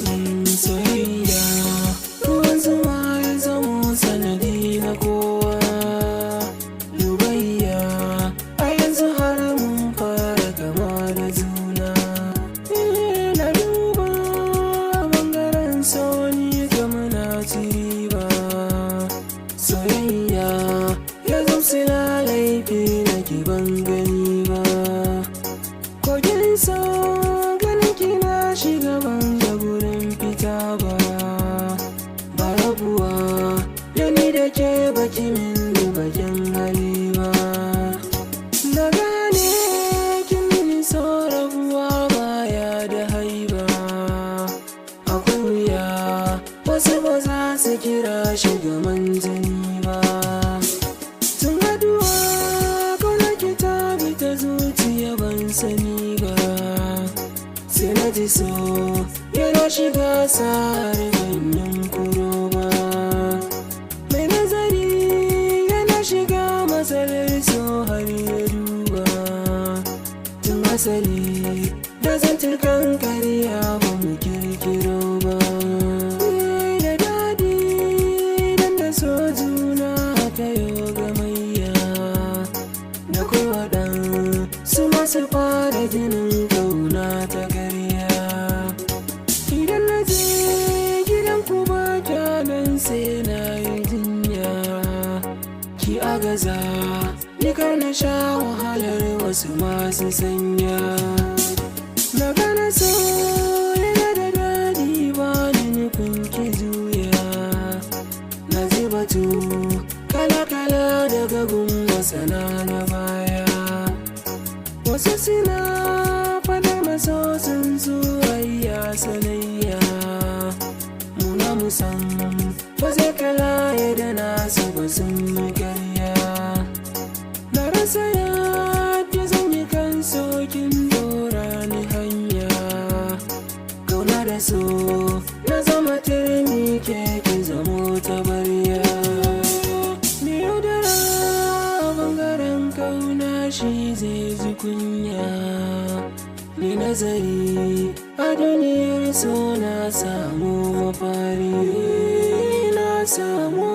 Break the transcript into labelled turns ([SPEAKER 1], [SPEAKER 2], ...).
[SPEAKER 1] Soyayya ruwan zuma ya zamo sanadi na kowa. Lubayya a yanzu har mun fara kama da juna. Na duba bangaren sauni kama na ci ba. Soyayya ya zamsila laifi na ki ban gani ba. Kogin so ganin ki na shiga ban da gurin fita ba. Ba rabuwa da ni da ke baki min da bakin hali ba. Na gane kin mini so rabuwa baya da haiba. Akwai wuya wasu ba za su kira shi gaman jini ba. Tun haduwa kauna ki ta bi ta zuciya ban sani ba. Sai na ji so yana shiga sa'ar ganyen kuro ba. Mai nazari yana shiga matsalar so har ya duba. Tun asali da zantukan karya ba mu kirkiro ba. Da daɗi dan da so juna aka yi gamayya. Da kai waɗan su masu fara jinin ƙauna ta ƙarya. Idan na je gidan ku ba kyanan sai na yi jinya. Ki agaza ni kar na sha wahalar wasu masu sanya. Na gana so yana da daɗi ba ni nufin ki juya. Na ji batu kala-kala daga gun masana na baya. Wasu suna fadar maso sun soyayya sanayya. Muna musan ba zai kala yadda nasu ba sun yi karya. Na rasa yadda zan yi kan sokin dora ni hanya. Kauna da so na zama turmi keke zamo tabarya. Me yaudara bangaren kauna shi zai ji kunya. Ni nazari a duniyar so na samu mafari. Na samu